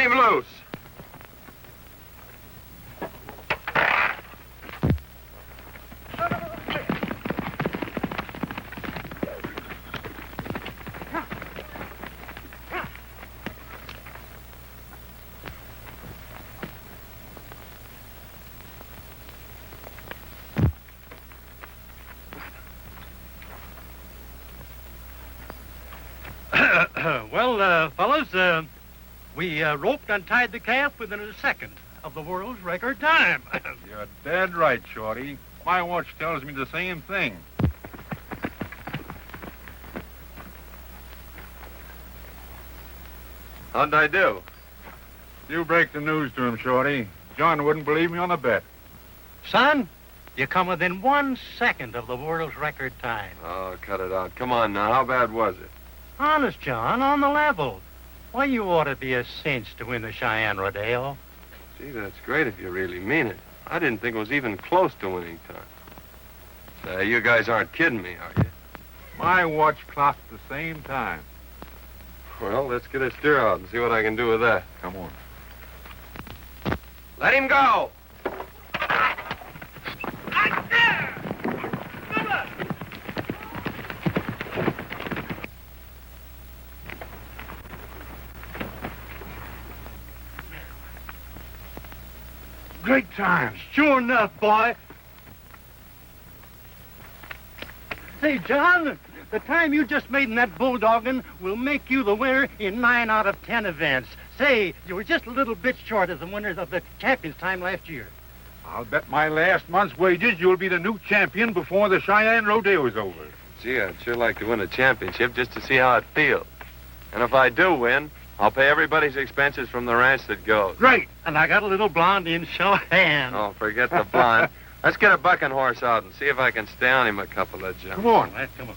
Turn him loose. Well, fellas, we roped and tied the calf within a second of the world's record time. You're dead right, Shorty. My watch tells me the same thing. How'd I do? You break the news to him, Shorty. John wouldn't believe me on a bet. Son, you come within 1 second of the world's record time. Oh, cut it out. Come on now. How bad was it? Honest, John, on the level. Why, you ought to be a cinch to win the Cheyenne Rodeo. Gee, that's great if you really mean it. I didn't think it was even close to winning time. Say, you guys aren't kidding me, are you? My watch clocked the same time. Well, let's get a steer out and see what I can do with that. Come on. Let him go! Great times. Sure enough, boy. Say, John, the time you just made in that bulldogging will make you the winner in 9 out of 10 events. Say, you were just a little bit short of the winners of the champions time last year. I'll bet my last month's wages you'll be the new champion before the Cheyenne Rodeo is over. Gee, I'd sure like to win a championship just to see how it feels. And if I do win, I'll pay everybody's expenses from the ranch that goes. Great. And I got a little blonde in Cheyenne. Oh, forget the blonde. Let's get a bucking horse out and see if I can stay on him a couple of jumps. Come on. Let's come on.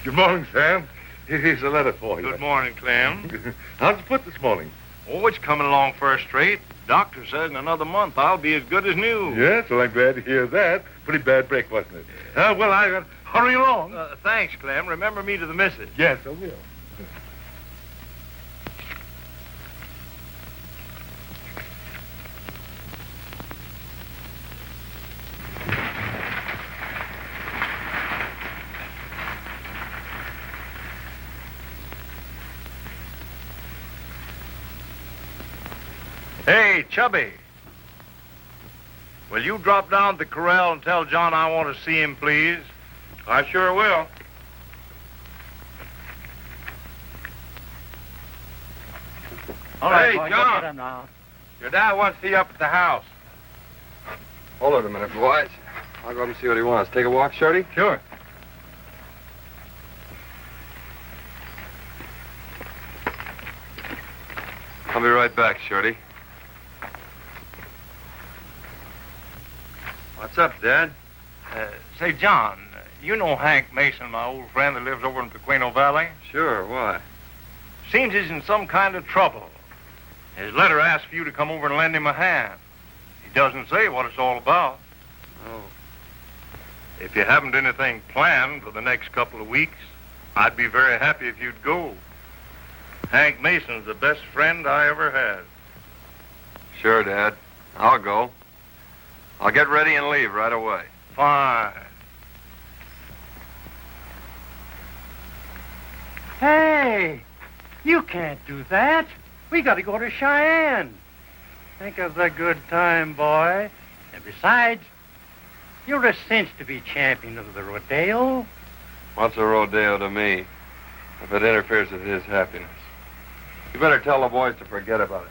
Good morning, Sam. Here's a letter for you. Good morning, Clem. How'd you put this morning? Oh, it's coming along first rate. Doctor said in another month I'll be as good as new. Yes, well, I'm glad to hear that. Pretty bad break, wasn't it? Well, I got to hurry along. Thanks, Clem. Remember me to the missus. Yes, I will. Hey, Chubby. Will you drop down to the corral and tell John I want to see him, please? I sure will. All right, Hey, boy, John. go get him now. Your dad wants to see you up at the house. Hold it a minute, boys. I'll go up and see what he wants. Take a walk, Shorty? Sure. I'll be right back, Shorty. What's up, Dad? Say, John, you know Hank Mason, my old friend that lives over in Pequeno Valley? Sure, why? Seems he's in some kind of trouble. His letter asks for you to come over and lend him a hand. He doesn't say what it's all about. Oh. If you haven't anything planned for the next couple of weeks, I'd be very happy if you'd go. Hank Mason's the best friend I ever had. Sure, Dad. I'll go. I'll get ready and leave right away. Fine. Hey, you can't do that. We got to go to Cheyenne. Think of the good time, boy. And besides, you're a cinch to be champion of the rodeo. What's a rodeo to me if it interferes with his happiness? You better tell the boys to forget about it.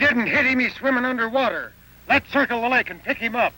didn't hit him, he's swimming underwater. Let's circle the lake and pick him up.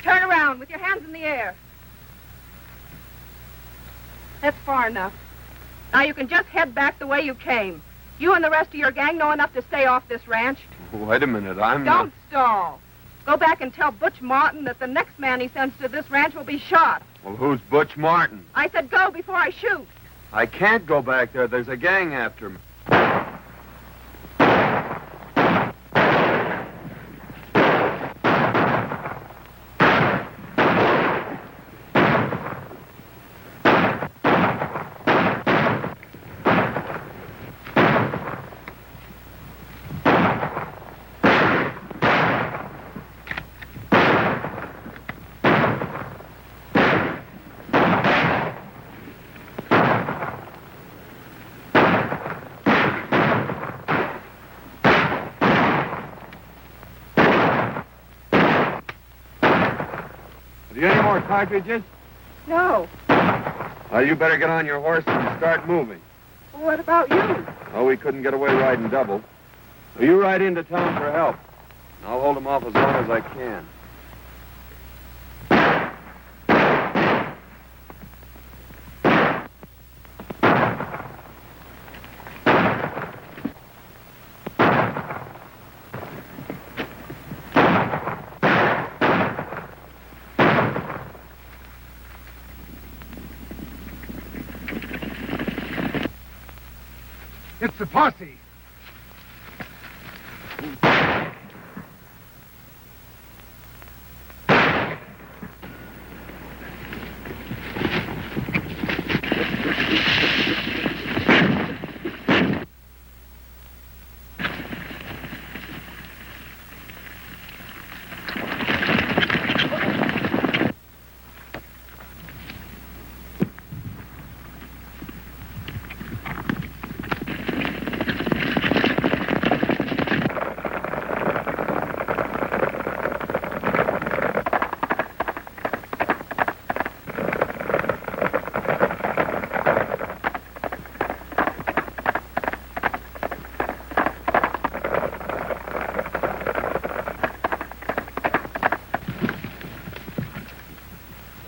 Turn around with your hands in the air. That's far enough. Now you can just head back the way you came. You and the rest of your gang know enough to stay off this ranch. Wait a minute, Don't stall. Go back and tell Butch Martin that the next man he sends to this ranch will be shot. Well, who's Butch Martin? I said go before I shoot. I can't go back there. There's a gang after me. Have you any more cartridges? No. Well, you better get on your horse and start moving. What about you? Oh, we couldn't get away riding double. Well, you ride into town for help. I'll hold them off as long as I can. It's the posse.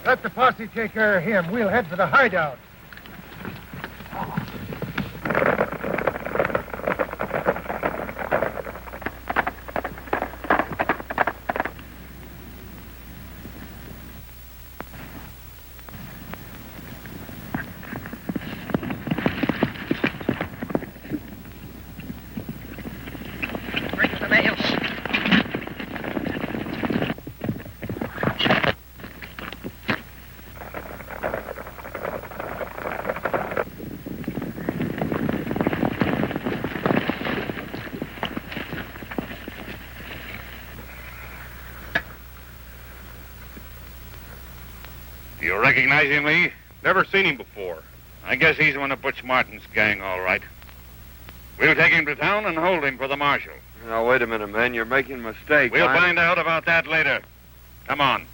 Let the posse take care of him. We'll head for the hideout. Bring the nails. You recognize him, Lee? Never seen him before. I guess he's one of Butch Martin's gang, all right. We'll take him to town and hold him for the marshal. Now, wait a minute, man. You're making a mistake. We'll find out about that later. Come on.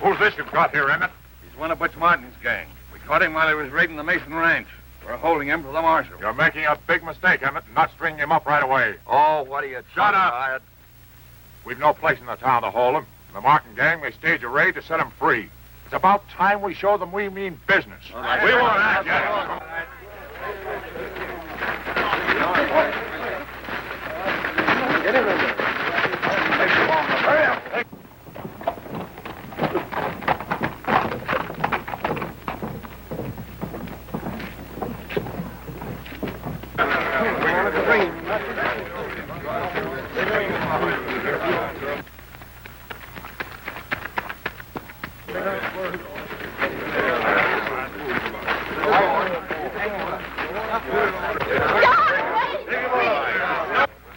Who's this you've got here, Emmett? He's one of Butch Martin's gang. We caught him while he was raiding the Mason Ranch. We're holding him for the marshal. You're making a big mistake, Emmett, not stringing him up right away. Oh, what are you Shut up! about? We've no place in the town to hold him. The Martin gang may stage a raid to set him free. It's about time we show them we mean business. We won't act. Get him in there. Hurry up.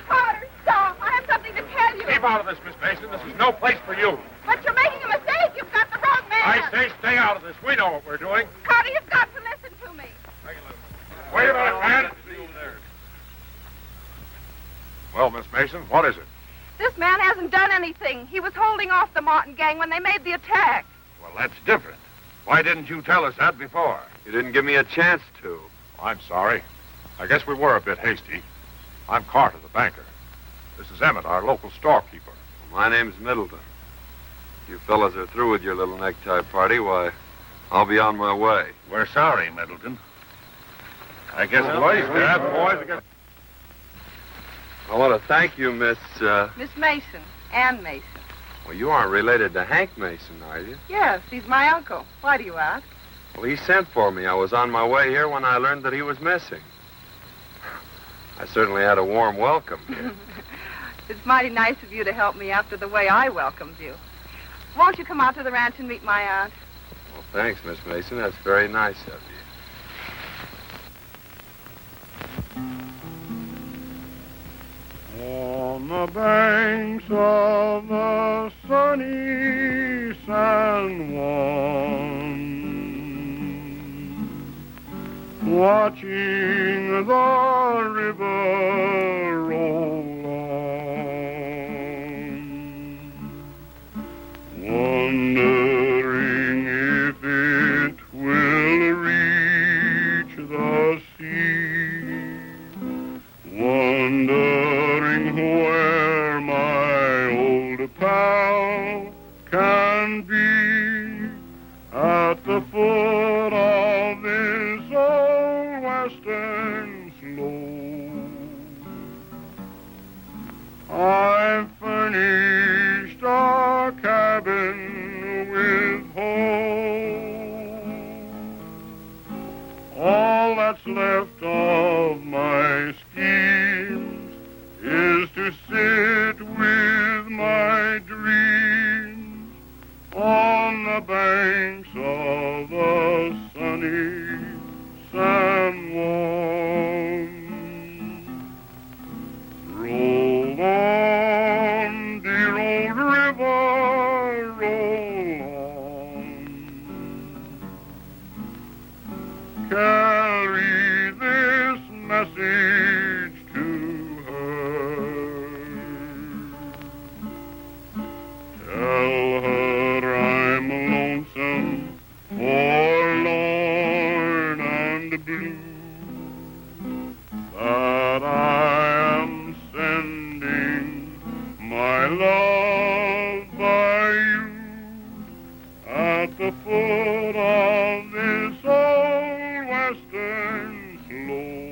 Carter, stop. I have something to tell you. Keep out of this, Miss Mason. This is no place for you. But you're making a mistake. You've got the wrong man. I say stay out of this. We know what we're doing. Carter, you've got to listen to me. Wait a minute, man. Well, Miss Mason, what is it? This man hasn't done anything. He was holding off the Martin gang when they made the attack. Well, that's different. Why didn't you tell us that before? You didn't give me a chance to. I'm sorry. I guess we were a bit hasty. I'm Carter, the banker. This is Emmett, our local storekeeper. Well, my name's Middleton. If you fellas are through with your little necktie party, why, I'll be on my way. We're sorry, Middleton. I guess Boys, I want to thank you, Miss, Miss Mason. Ann Mason. Well, you aren't related to Hank Mason, are you? Yes, he's my uncle. Why do you ask? Well, he sent for me. I was on my way here when I learned that he was missing. I certainly had a warm welcome here. It's mighty nice of you to help me after the way I welcomed you. Won't you come out to the ranch and meet my aunt? Well, thanks, Miss Mason. That's very nice of you. On the banks of the sunny San Juan, watching the river roll on, wondering if it will reach the sea, wondering where my old pal can be at the foot of this old western slope. I've furnished a cabin with home. All that's left of my schemes is to sit with my dreams on the banks of the sunny San Juan. Roll on, dear old river, roll on. Carry this message to her. Tell her I'm lonesome, forlorn and blue, that I am sending my love by you at the foot of this old western slope.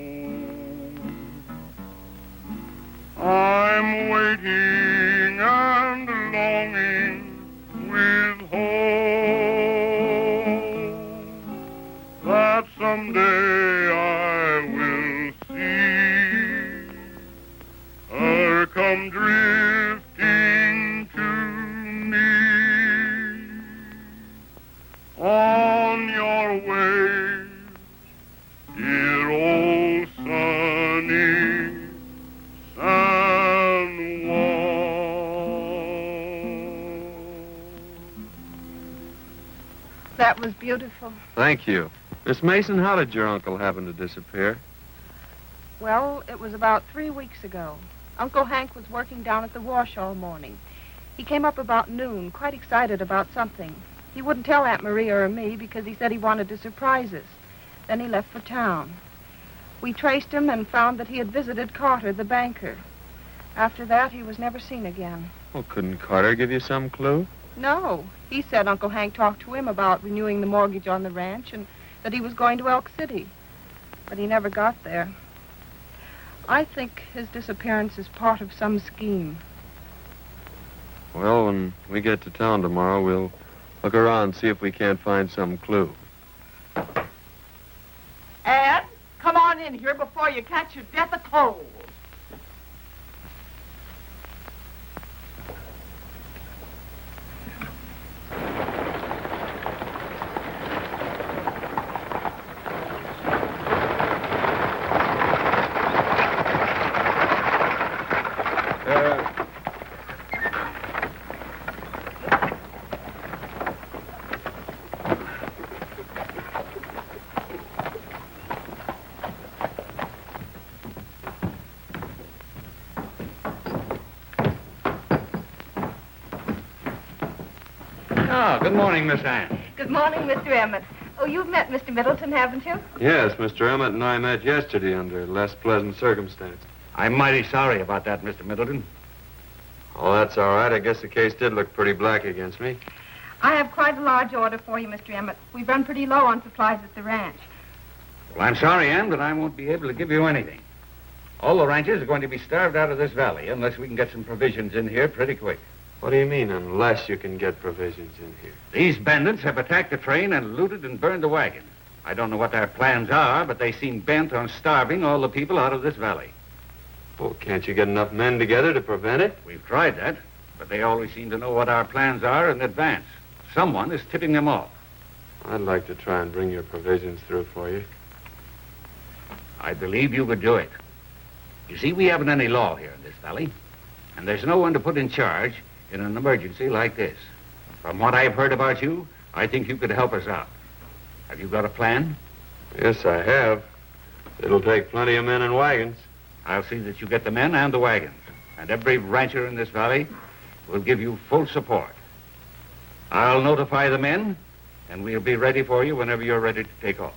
I'm waiting and longing with hope that someday I will see her come drifting to me on your waves, dear old sunny San Juan. That was beautiful. Thank you. Miss Mason, how did your uncle happen to disappear? Well, it was about 3 weeks ago. Uncle Hank was working down at the wash all morning. He came up about noon, quite excited about something. He wouldn't tell Aunt Maria or me because he said he wanted to surprise us. Then he left for town. We traced him and found that he had visited Carter, the banker. After that, he was never seen again. Well, couldn't Carter give you some clue? No. He said Uncle Hank talked to him about renewing the mortgage on the ranch and that he was going to Elk City. But he never got there. I think his disappearance is part of some scheme. Well, when we get to town tomorrow, we'll look around and see if we can't find some clue. Ed, come on in here before you catch your death of cold. Good morning, Miss Ann. Good morning, Mr. Emmett. Oh, you've met Mr. Middleton, haven't you? Yes, Mr. Emmett and I met yesterday under less pleasant circumstances. I'm mighty sorry about that, Mr. Middleton. Oh, that's all right. I guess the case did look pretty black against me. I have quite a large order for you, Mr. Emmett. We've run pretty low on supplies at the ranch. Well, I'm sorry, Ann, but I won't be able to give you anything. All the ranchers are going to be starved out of this valley unless we can get some provisions in here pretty quick. What do you mean, unless you can get provisions in here? These bandits have attacked the train and looted and burned the wagon. I don't know what their plans are, but they seem bent on starving all the people out of this valley. Well, can't you get enough men together to prevent it? We've tried that, but they always seem to know what our plans are in advance. Someone is tipping them off. I'd like to try and bring your provisions through for you. I believe you could do it. You see, we haven't any law here in this valley, and there's no one to put in charge in an emergency like this. From what I've heard about you, I think you could help us out. Have you got a plan? Yes, I have. It'll take plenty of men and wagons. I'll see that you get the men and the wagons, and every rancher in this valley will give you full support. I'll notify the men, and we'll be ready for you whenever you're ready to take off.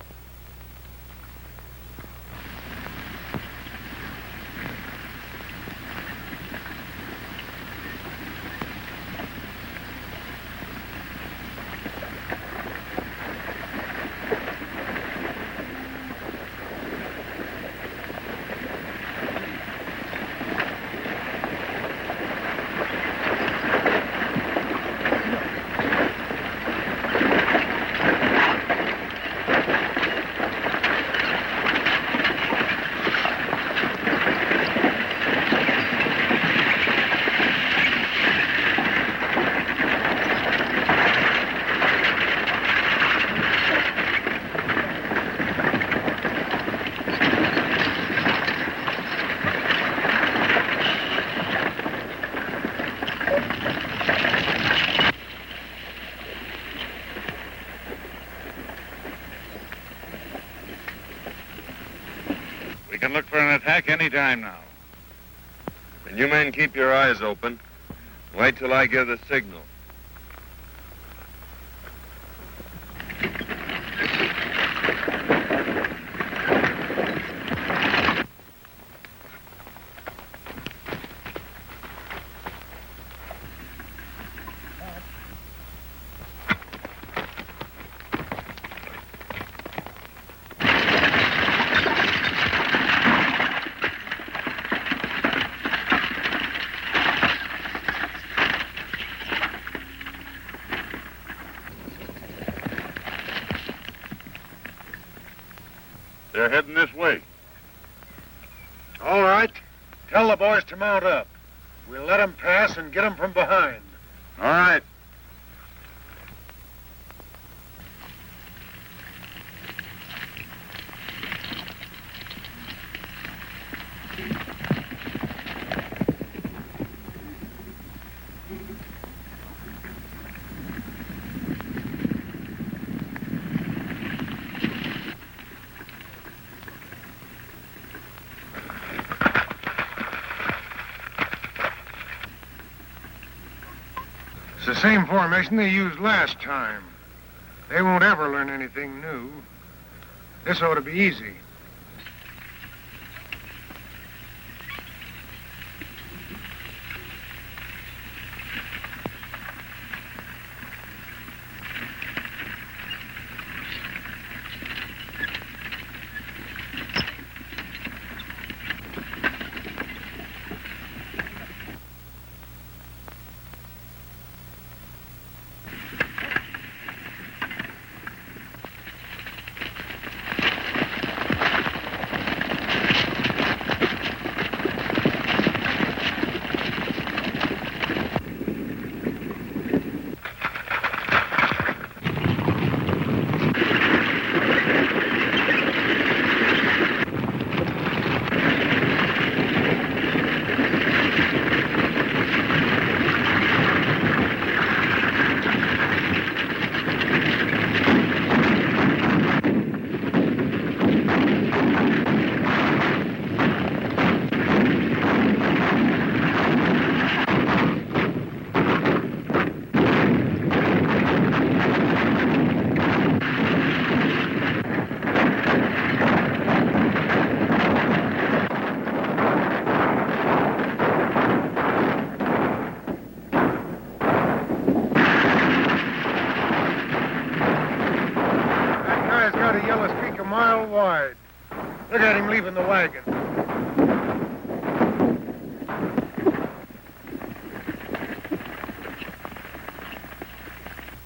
We can look for an attack any time now. And you men keep your eyes open. Wait till I give the signal. They're heading this way. All right. Tell the boys to mount up. We'll let them pass and get them from behind. All right. It's the same formation they used last time. They won't ever learn anything new. This ought to be easy. Look at him leaving the wagon.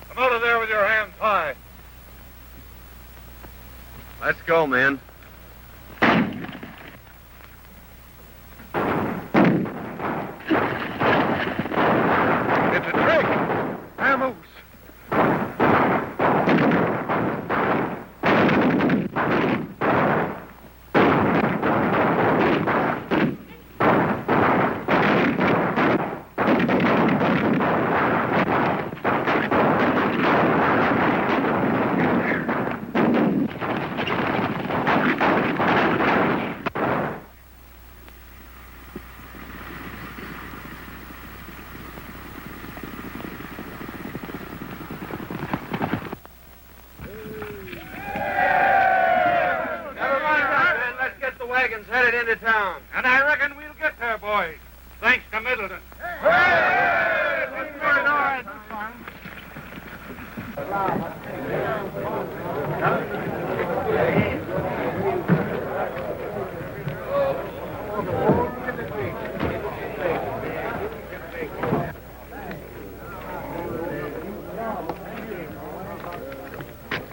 Come out of there with your hands high. Let's go, man. It's a trick. Vamoose. Headed into town. And I reckon we'll get there, boys. Thanks to Middleton.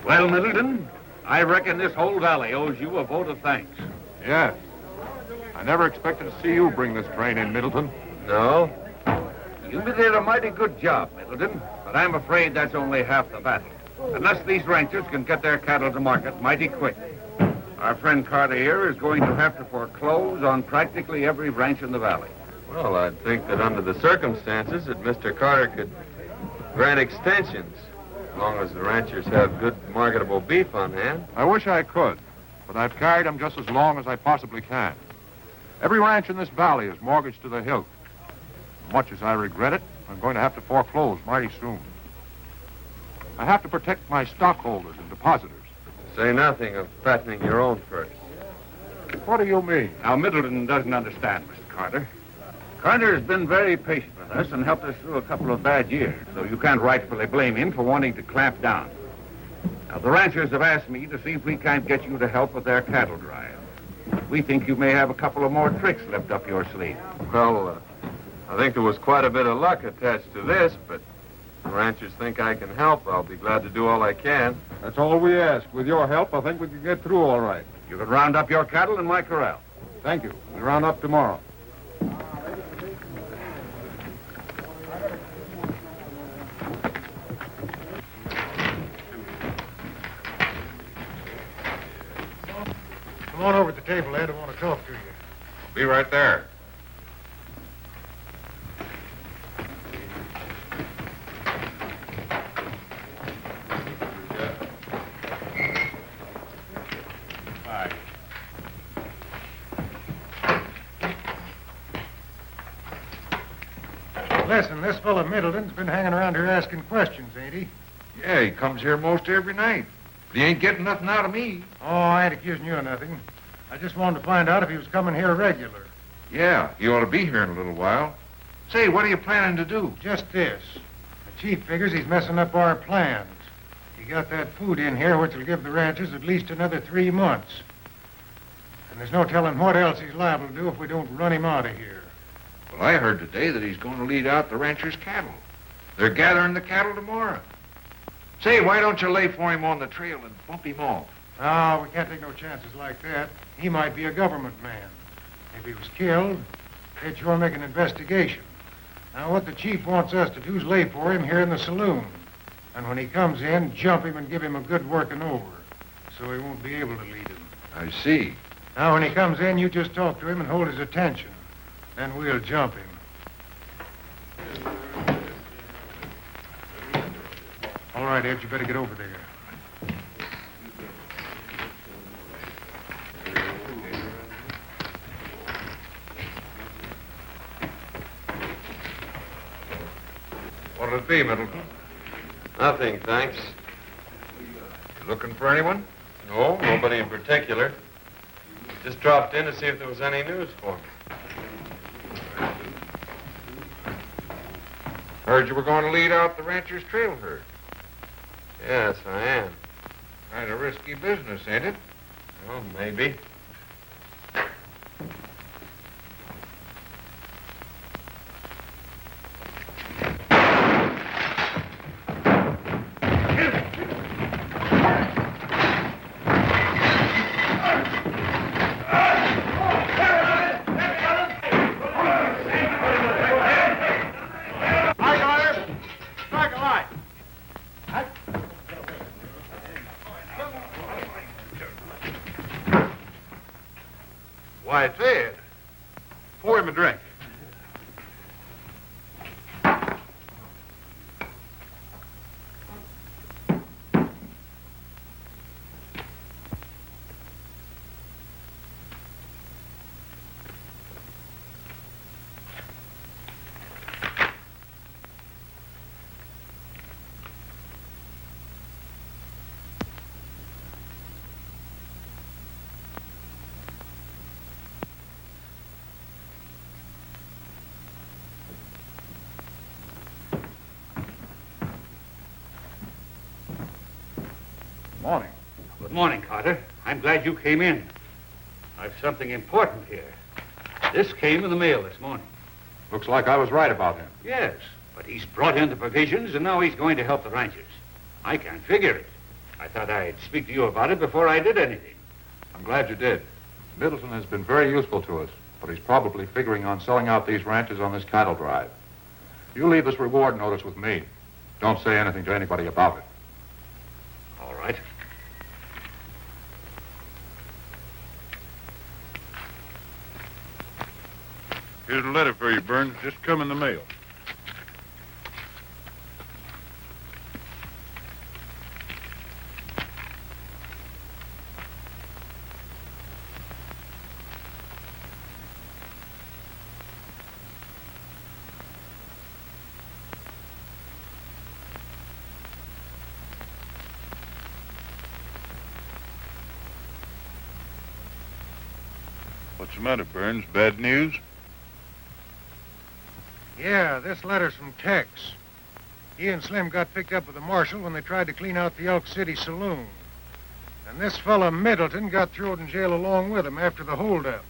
Well, Middleton, I reckon this whole valley owes you a vote of thanks. Yes. I never expected to see you bring this train in, Middleton. No? You did a mighty good job, Middleton, but I'm afraid that's only half the battle. Unless these ranchers can get their cattle to market mighty quick, our friend Carter here is going to have to foreclose on practically every ranch in the valley. Well, I'd think that under the circumstances that Mr. Carter could grant extensions, as long as the ranchers have good marketable beef on hand. I wish I could, but I've carried them just as long as I possibly can. Every ranch in this valley is mortgaged to the hilt. Much as I regret it, I'm going to have to foreclose mighty soon. I have to protect my stockholders and depositors. Say nothing of fattening your own first. What do you mean? Now, Middleton doesn't understand, Mr. Carter. Carter has been very patient with us and helped us through a couple of bad years, so you can't rightfully blame him for wanting to clamp down. Now, the ranchers have asked me to see if we can't get you to help with their cattle drive. We think you may have a couple of more tricks left up your sleeve. Well, I think there was quite a bit of luck attached to this, but if the ranchers think I can help, I'll be glad to do all I can. That's all we ask. With your help, I think we can get through all right. You can round up your cattle in my corral. Thank you. We'll round up tomorrow. Come on over to the table, Ed. I want to talk to you. Be right there. Listen, this fellow Middleton's been hanging around here asking questions, ain't he? Yeah, he comes here most every night. But he ain't getting nothing out of me. Oh, I ain't accusing you of nothing. I just wanted to find out if he was coming here regular. Yeah, he ought to be here in a little while. Say, what are you planning to do? Just this. The chief figures he's messing up our plans. He got that food in here which will give the ranchers at least another 3 months. And there's no telling what else he's liable to do if we don't run him out of here. Well, I heard today that he's going to lead out the ranchers' cattle. They're gathering the cattle tomorrow. Say, why don't you lay for him on the trail and bump him off? No, we can't take no chances like that. He might be a government man. If he was killed, they'd sure make an investigation. Now, what the chief wants us to do is lay for him here in the saloon. And when he comes in, jump him and give him a good working over, so he won't be able to lead him. I see. Now, when he comes in, you just talk to him and hold his attention. Then we'll jump him. All right, Ed, you better get over there. What'll it be, Middleton? Nothing, thanks. You looking for anyone? No, nobody in particular. Just dropped in to see if there was any news for me. Heard you were going to lead out the rancher's trail herd. Yes, I am. Kind of risky business, ain't it? Well, maybe. Why, Ted. Pour him a drink. Morning. Good morning, Carter. I'm glad you came in. I've something important here. This came in the mail this morning. Looks like I was right about him. Yes, but he's brought in the provisions, and now he's going to help the ranchers. I can't figure it. I thought I'd speak to you about it before I did anything. I'm glad you did. Middleton has been very useful to us, but he's probably figuring on selling out these ranches on this cattle drive. You leave this reward notice with me. Don't say anything to anybody about it. All right. Here's a letter for you, Burns. Just come in the mail. What's the matter, Burns? Bad news? Yeah, this letter's from Tex. He and Slim got picked up with the marshal when they tried to clean out the Elk City saloon. And this fella Middleton got thrown in jail along with him after the holdup.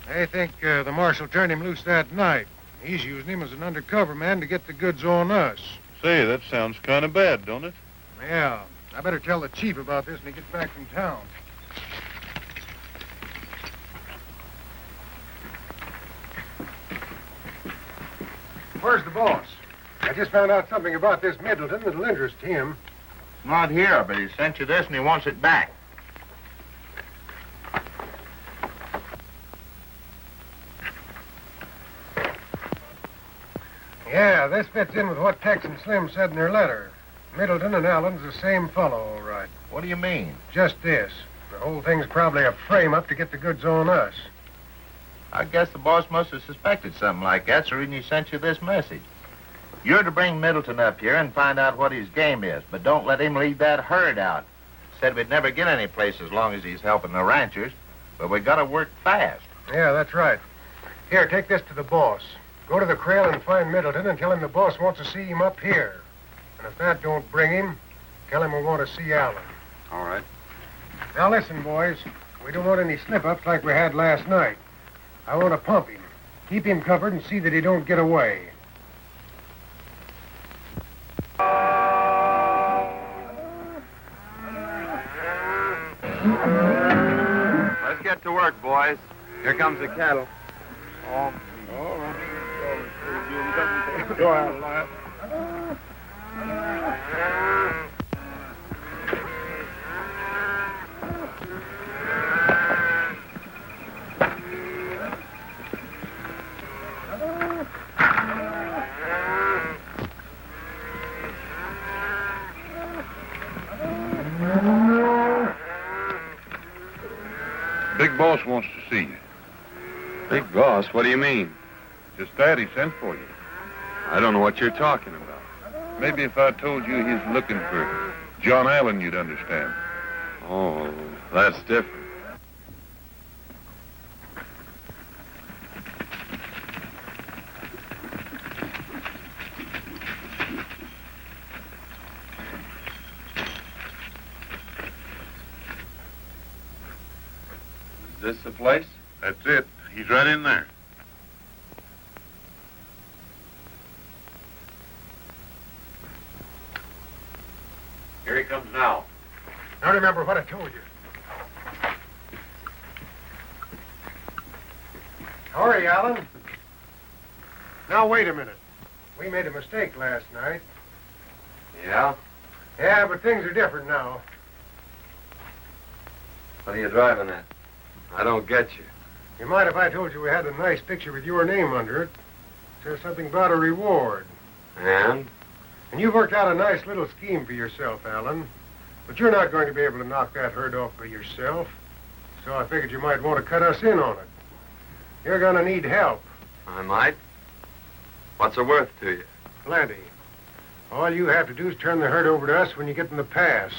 They think the marshal turned him loose that night. He's using him as an undercover man to get the goods on us. Say, that sounds kind of bad, don't it? Yeah, I better tell the chief about this when he gets back from town. Where's the boss? I just found out something about this Middleton that'll interest him. Not here, but he sent you this and he wants it back. Yeah, this fits in with what Tex and Slim said in their letter. Middleton and Allen's the same fellow, all right. What do you mean? Just this. The whole thing's probably a frame-up to get the goods on us. I guess the boss must have suspected something like that, so he sent you this message. You're to bring Middleton up here and find out what his game is, but don't let him lead that herd out. Said we'd never get any place as long as he's helping the ranchers, but we gotta work fast. Yeah, that's right. Here, take this to the boss. Go to the kraal and find Middleton and tell him the boss wants to see him up here. And if that don't bring him, tell him we want to see Allen. All right. Now listen, boys. We don't want any slip-ups like we had last night. I want to pump him. Keep him covered and see that he don't get away. Let's get to work, boys. Here comes the cattle. All right. Go out, lad. Big boss wants to see you. Big boss? What do you mean? Just that, he sent for you. I don't know what you're talking about. Maybe if I told you he's looking for John Allen, you'd understand. Oh, that's different. Is this the place? That's it. He's right in there. Here he comes now. Now remember what I told you. Hurry, Allen. Now, wait a minute. We made a mistake last night. Yeah? Yeah, but things are different now. What are you driving at? I don't get you. You mind if I told you we had a nice picture with your name under it? Says something about a reward. And? And you've worked out a nice little scheme for yourself, Alan. But you're not going to be able to knock that herd off by yourself. So I figured you might want to cut us in on it. You're going to need help. I might. What's it worth to you? Plenty. All you have to do is turn the herd over to us when you get in the pass.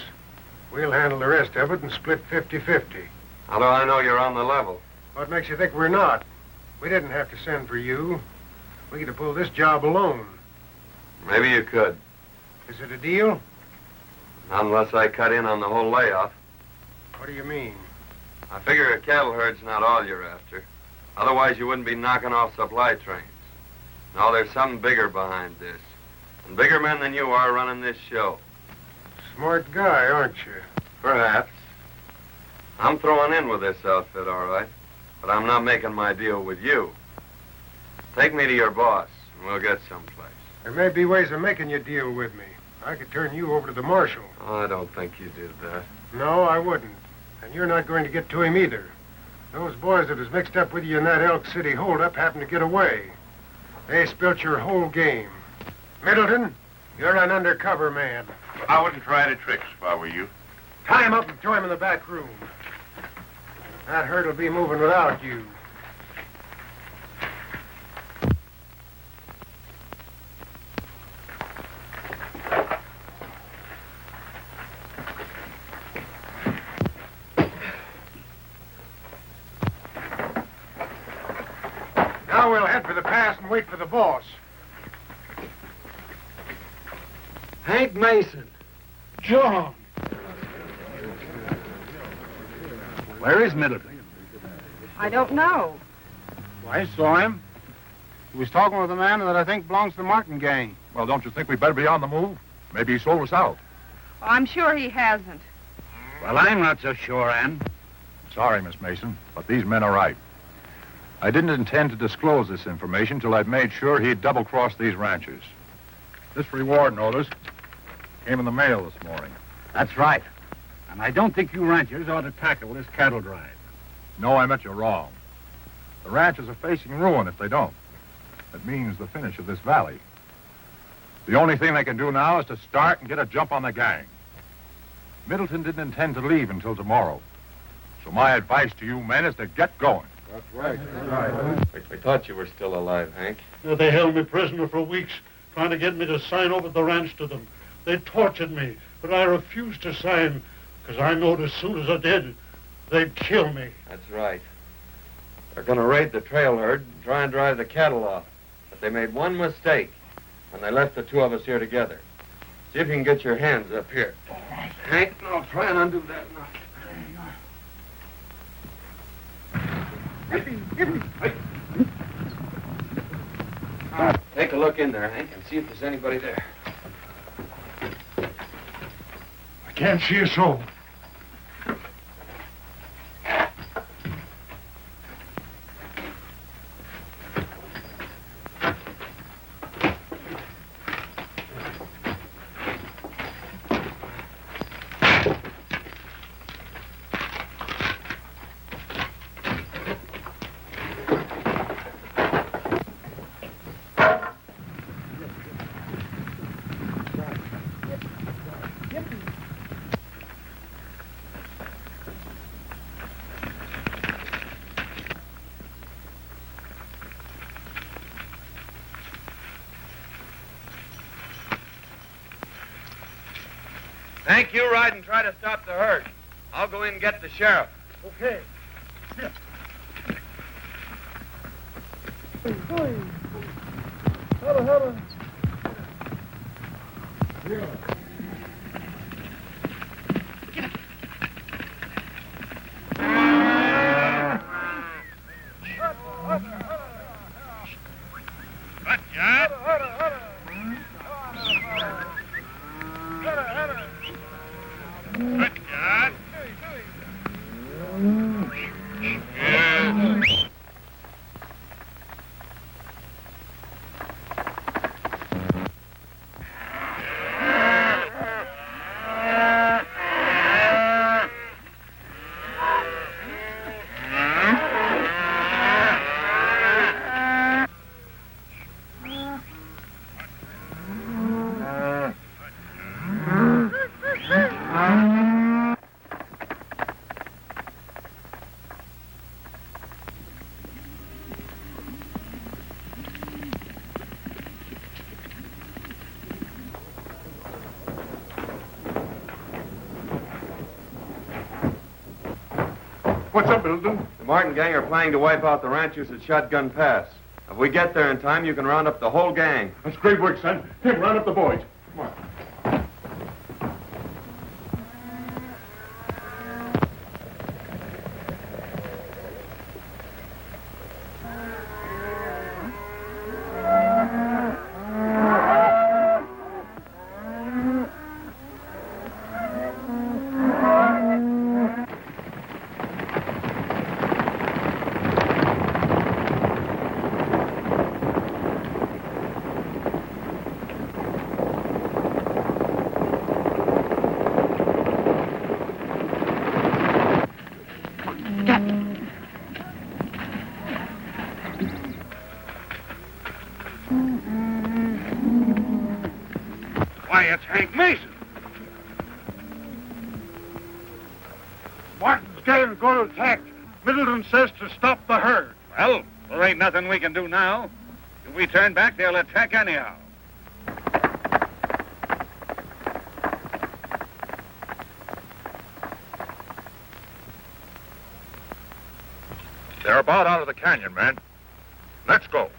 We'll handle the rest of it and split 50-50. How do I know you're on the level? What makes you think we're not? We didn't have to send for you. We could have pulled this job alone. Maybe you could. Is it a deal? Not unless I cut in on the whole layoff. What do you mean? I figure a cattle herd's not all you're after. Otherwise, you wouldn't be knocking off supply trains. No, there's something bigger behind this. And bigger men than you are running this show. Smart guy, aren't you? Perhaps. I'm throwing in with this outfit, all right. But I'm not making my deal with you. Take me to your boss, and we'll get someplace. There may be ways of making you deal with me. I could turn you over to the marshal. Oh, I don't think you did that. No, I wouldn't. And you're not going to get to him either. Those boys that was mixed up with you in that Elk City holdup happened to get away. They spilt your whole game. Middleton, you're an undercover man. I wouldn't try any tricks if I were you. Tie him up and throw him in the back room. That herd will be moving without you. Now we'll head for the pass and wait for the boss. Hank Mason. John. Where is Middleton? I don't know. Well, I saw him. He was talking with a man that I think belongs to the Martin gang. Well, don't you think we'd better be on the move? Maybe he sold us out. I'm sure he hasn't. Well, I'm not so sure, Ann. Sorry, Miss Mason, but these men are right. I didn't intend to disclose this information till I'd made sure he'd double-crossed these ranchers. This reward notice came in the mail this morning. That's right. And I don't think you ranchers ought to tackle this cattle drive. No, I meant you wrong. The ranchers are facing ruin if they don't. That means the finish of this valley. The only thing they can do now is to start and get a jump on the gang. Middleton didn't intend to leave until tomorrow. So my advice to you men is to get going. That's right. That's right. We thought you were still alive, Hank. They held me prisoner for weeks, trying to get me to sign over the ranch to them. They tortured me, but I refused to sign, because I knowed as soon as I did, they'd kill me. That's right. They're going to raid the trail herd and try and drive the cattle off. But they made one mistake when they left the two of us here together. See if you can get your hands up here. Hank, I'll try and undo that knot. Take a look in there, Hank, and see if there's anybody there. I can't see a soul. Hank, you ride and try to stop the herd. I'll go in and get the sheriff. Okay. What's up, Middleton? The Martin gang are planning to wipe out the ranchers at Shotgun Pass. If we get there in time, you can round up the whole gang. That's great work, son. Tim, round up the boys. Come on. Why, it's Hank Mason. Martin's gang going to attack. Middleton says to stop the herd. Well, there ain't nothing we can do now. If we turn back, they'll attack anyhow. They're about out of the canyon, man. Let's go.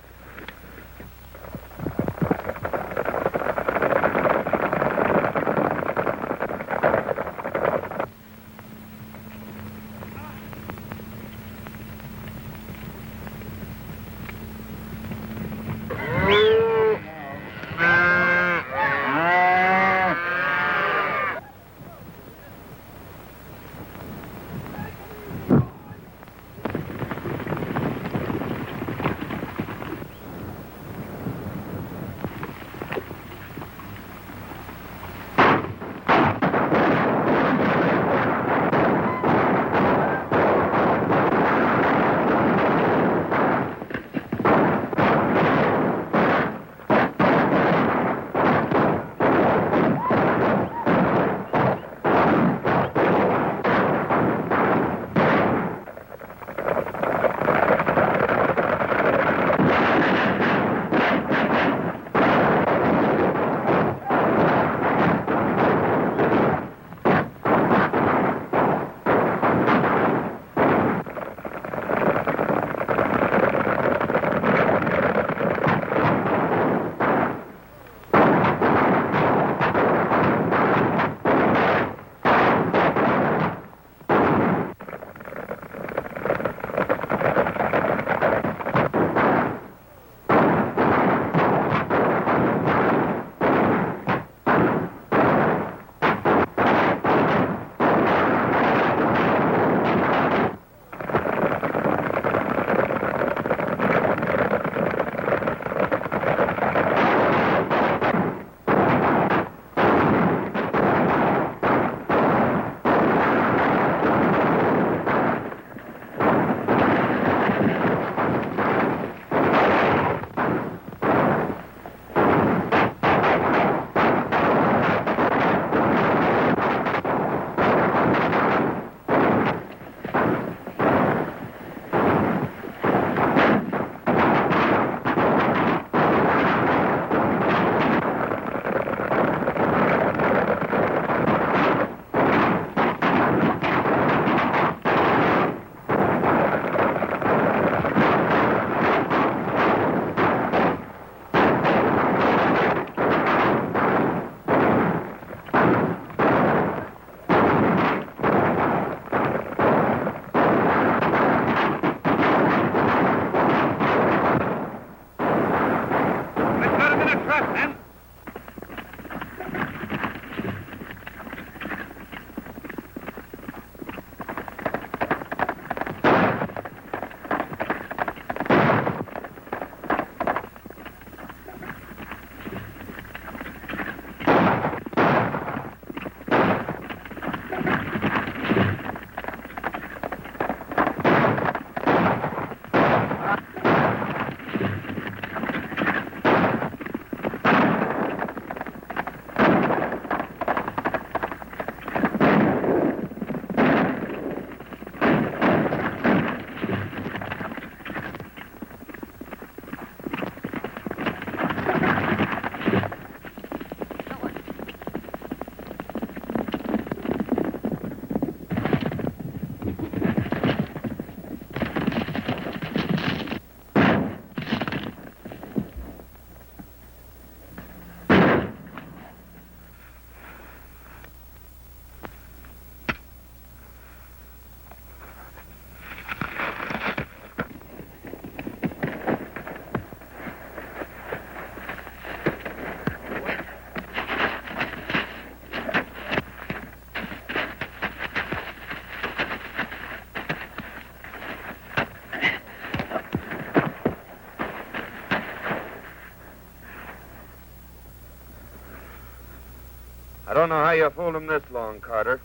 I don't know how you fooled him this long, Carter.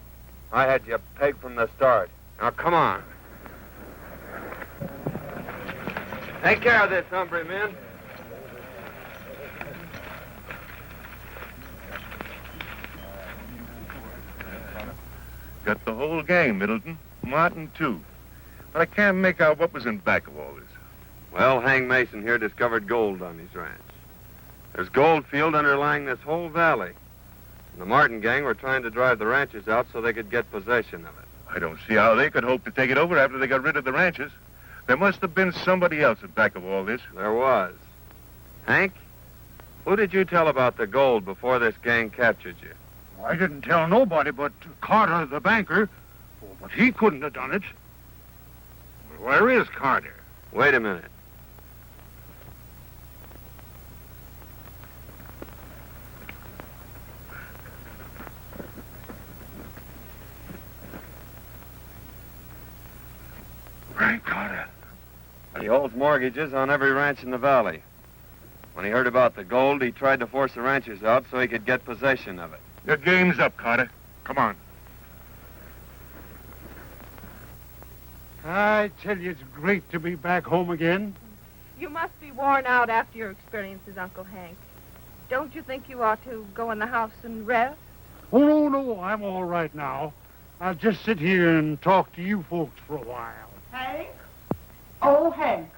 I had you pegged from the start. Now, come on. Take care of this, hombre, men. Got the whole gang, Middleton. Martin, too. But I can't make out what was in back of all this. Well, Hank Mason here discovered gold on his ranch. There's gold field underlying this whole valley. And the Martin gang were trying to drive the ranches out so they could get possession of it. I don't see how they could hope to take it over after they got rid of the ranches. There must have been somebody else at back of all this. There was. Hank, who did you tell about the gold before this gang captured you? I didn't tell nobody but Carter, the banker. Oh, but he couldn't have done it. Where is Carter? Wait a minute. Frank Carter. He holds mortgages on every ranch in the valley. When he heard about the gold, he tried to force the ranchers out so he could get possession of it. Your game's up, Carter. Come on. I tell you, it's great to be back home again. You must be worn out after your experiences, Uncle Hank. Don't you think you ought to go in the house and rest? Oh, no, I'm all right now. I'll just sit here and talk to you folks for a while. Hank? Oh, Hank.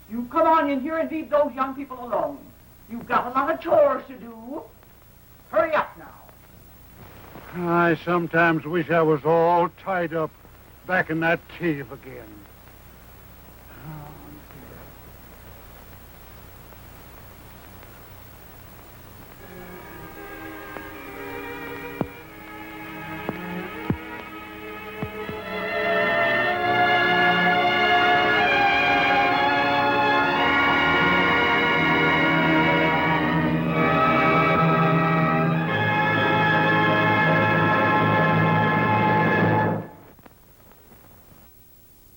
You come on in here and leave those young people alone. You've got a lot of chores to do. Hurry up now. I sometimes wish I was all tied up back in that cave again.